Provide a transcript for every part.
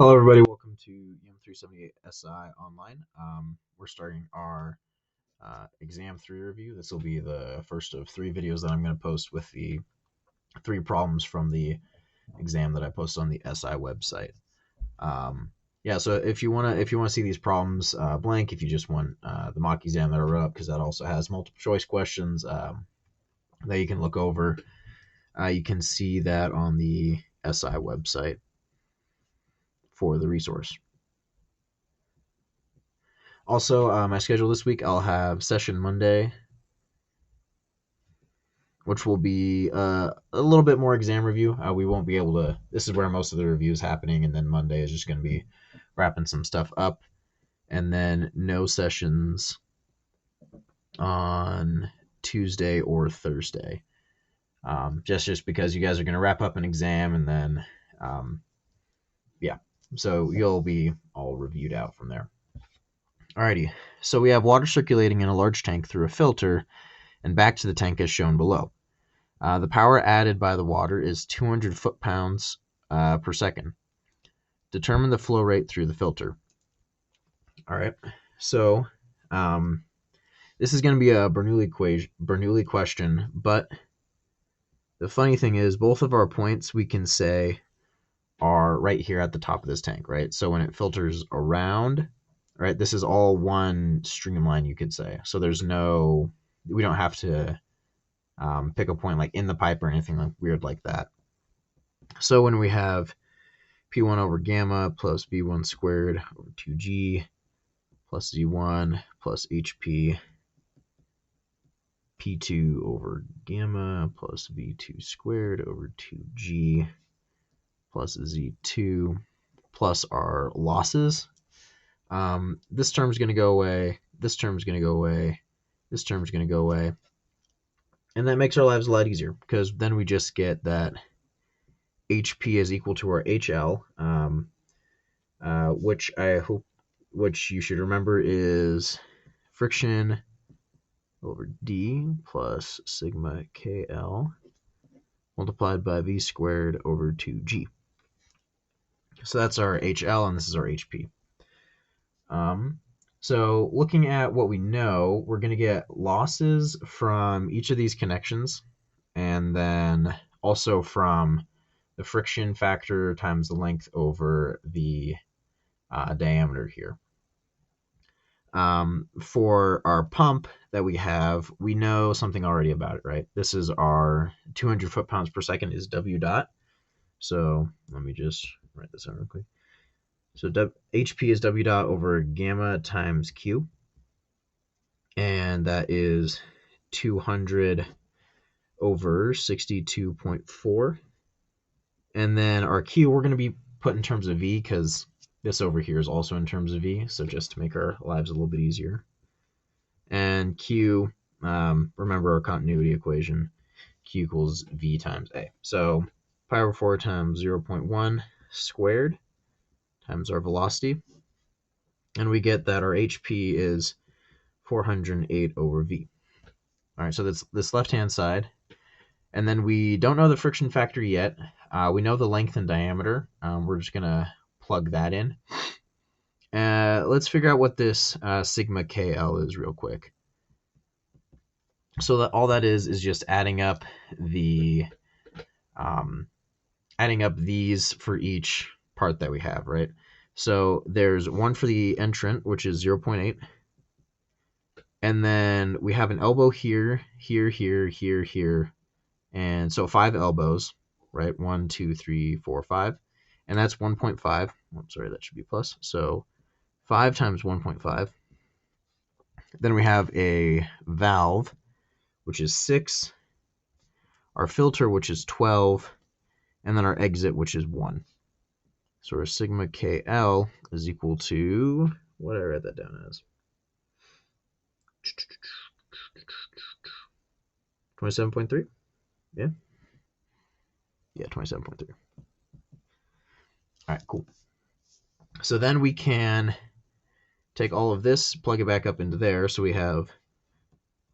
Hello, everybody. Welcome to EM378 SI Online. We're starting our exam 3 review. This will be the first of 3 videos that I'm going to post with the 3 problems from the exam that I posted on the SI website. Yeah, so if you wanna see these problems blank, if you just want the mock exam that I wrote up, because that also has multiple choice questions that you can look over, you can see that on the SI website for the resource. Also, my schedule this week, I'll have session Monday, which will be a little bit more exam review. We won't be able to, this is where most of the review is happening, and then Monday is just going to be wrapping some stuff up. And then no sessions on Tuesday or Thursday. Just because you guys are going to wrap up an exam, and then, yeah, so you'll be all reviewed out from there. Alrighty, so we have water circulating in a large tank through a filter and back to the tank as shown below. The power added by the water is 200 foot-pounds per second. Determine the flow rate through the filter. All right, so this is going to be a Bernoulli question, but the funny thing is both of our points we can say are right here at the top of this tank, right? So when it filters around, right, this is all one streamline, you could say. So there's no, we don't have to pick a point like in the pipe or anything like weird like that. So when we have P1 over gamma plus B1 squared over 2G plus Z1 plus HP P2 over gamma plus V2 squared over 2G plus Z2 plus our losses. This term's going to go away. This term's going to go away. This term's going to go away. And that makes our lives a lot easier because then we just get that HP is equal to our HL, which you should remember is friction over D plus sigma KL multiplied by V squared over 2G. So that's our HL and this is our HP. So looking at what we know, we're going to get losses from each of these connections and then also from the friction factor times the length over the diameter here. For our pump that we have, we know something already about it, right? This is our 200 foot-pounds per second is W dot. So let me just write this out real quick. So HP is W dot over gamma times Q. And that is 200 over 62.4. And then our Q, we're going to be put in terms of V because this over here is also in terms of V, so just to make our lives a little bit easier. And Q, remember our continuity equation, Q equals V times A. So pi over 4 times 0.1 squared times our velocity. And we get that our HP is 408 over V. All right, so that's this left-hand side. And then we don't know the friction factor yet. We know the length and diameter. We're just going to plug that in. Let's figure out what this sigma KL is real quick. So that all that is just adding up the these for each part that we have, right? So there's one for the entrant, which is 0.8. And then we have an elbow here, here, here, here, here. And so 5 elbows, right? 1, 2, 3, 4, 5. And that's 1.5. Oh, sorry, that should be plus. So 5 times 1.5. Then we have a valve, which is 6. Our filter, which is 12. And then our exit, which is 1. So our sigma KL is equal to, what did I write that down as? 27.3? Yeah? Yeah, 27.3. All right, cool. So then we can take all of this, plug it back up into there. So we have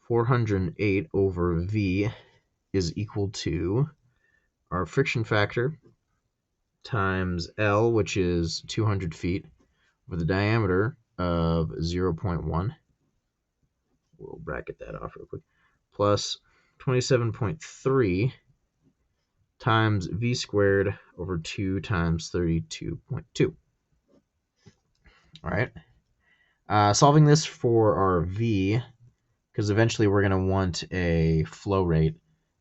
408 over V is equal to our friction factor, times L, which is 200 feet, with a diameter of 0.1. We'll bracket that off real quick. Plus 27.3 times v squared over 2 times 32.2. All right. Solving this for our v, because eventually we're going to want a flow rate,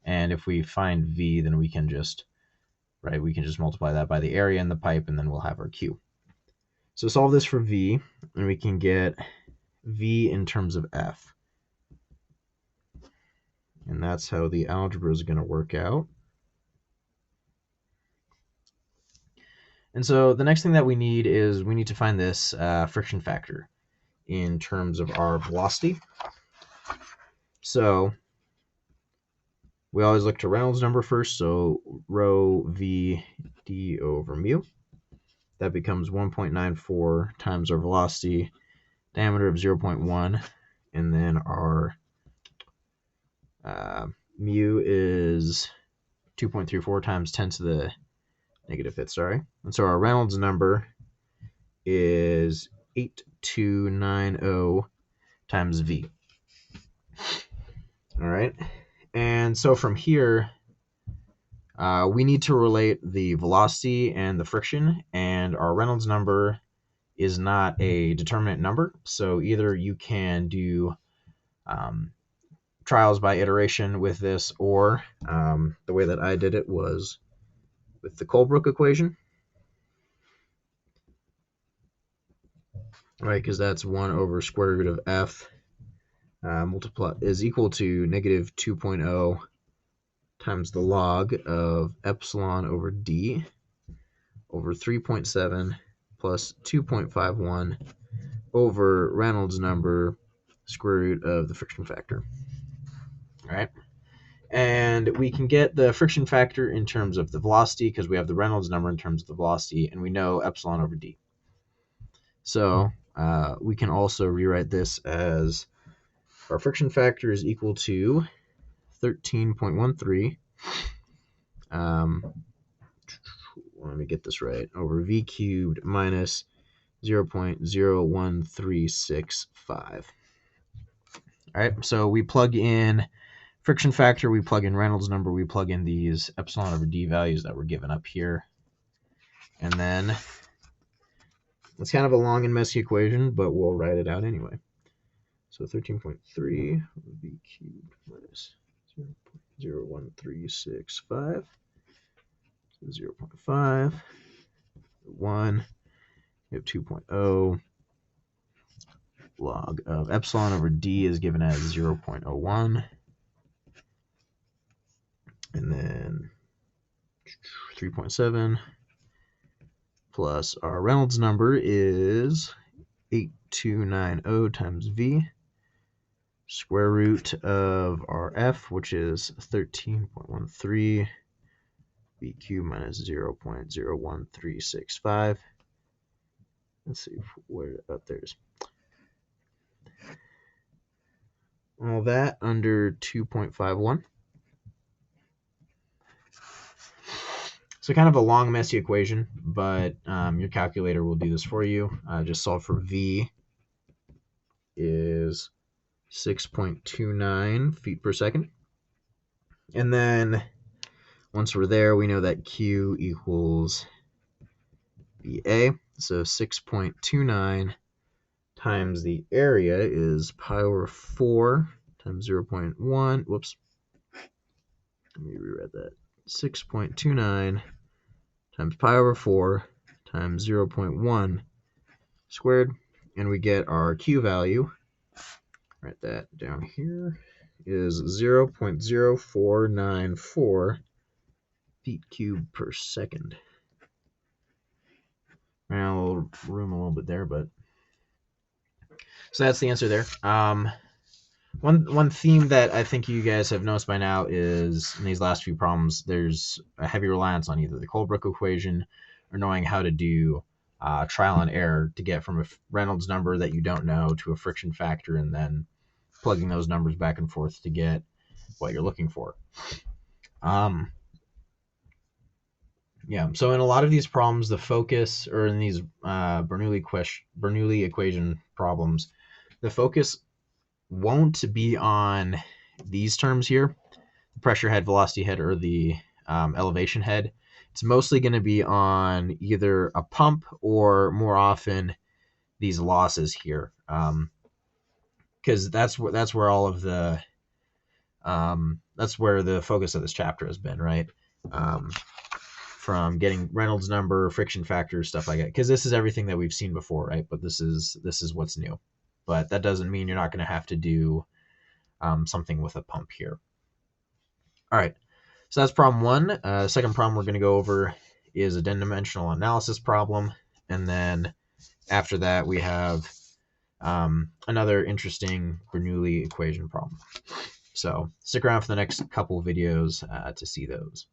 and if we find v, then we can just multiply that by the area in the pipe, and then we'll have our q. So solve this for v, and we can get v in terms of f. And that's how the algebra is going to work out. And so the next thing that we need is we need to find this friction factor in terms of our velocity. So we always look to Reynolds number first, so rho v d over mu. That becomes 1.94 times our velocity, diameter of 0.1, and then our mu is 2.34 times 10 to the negative fifth, sorry. And so our Reynolds number is 8290 times v. All right. And so from here, we need to relate the velocity and the friction, and our Reynolds number is not a determinate number. So either you can do trials by iteration with this, or the way that I did it was with the Colebrook equation, right? Because that's 1 over square root of f multiply is equal to negative 2.0 times the log of epsilon over d over 3.7 plus 2.51 over Reynolds number square root of the friction factor. All right. And we can get the friction factor in terms of the velocity because we have the Reynolds number in terms of the velocity, and we know epsilon over d. So we can also rewrite this as our friction factor is equal to 13.13. Let me get this right. Over v cubed minus 0.01365. All right, so we plug in friction factor, we plug in Reynolds number, we plug in these epsilon over d values that were given up here. And then it's kind of a long and messy equation, but we'll write it out anyway. So 13.3 v cubed minus 0.01365, 0.5, 1, we have 2.0. Log of epsilon over d is given as 0.01. And then 3.7 plus our Reynolds number is 8290 times v, square root of our f, which is 13.13, v cubed minus 0.01365. Let's see where there's all that under 2.51. So kind of a long, messy equation, but your calculator will do this for you. Just solve for v is 6.29 feet per second. And then once we're there, we know that q equals VA. So 6.29 times the area is pi over 4 times 0.1. Whoops. Let me rewrite that. 6.29 times pi over 4 times 0.1 squared, and we get our q value. Write that down here, is 0.0494 feet cubed per second. Ran out a little room a little bit there, but so that's the answer there. One theme that I think you guys have noticed by now is in these last few problems, there's a heavy reliance on either the Colebrook equation or knowing how to do trial and error to get from a Reynolds number that you don't know to a friction factor, and then plugging those numbers back and forth to get what you're looking for. Yeah. So in a lot of these problems, the focus, or in these Bernoulli equation problems, the focus won't be on these terms here, the pressure head, velocity head, or the elevation head. It's mostly going to be on either a pump or more often these losses here, because that's where all of the that's where the focus of this chapter has been, right? From getting Reynolds number, friction factors, stuff like that. Because this is everything that we've seen before, right? But this is what's new. But that doesn't mean you're not going to have to do something with a pump here. All right. So that's problem one. Second problem we're going to go over is a n-dimensional analysis problem. And then after that, we have another interesting Bernoulli equation problem. So stick around for the next couple videos to see those.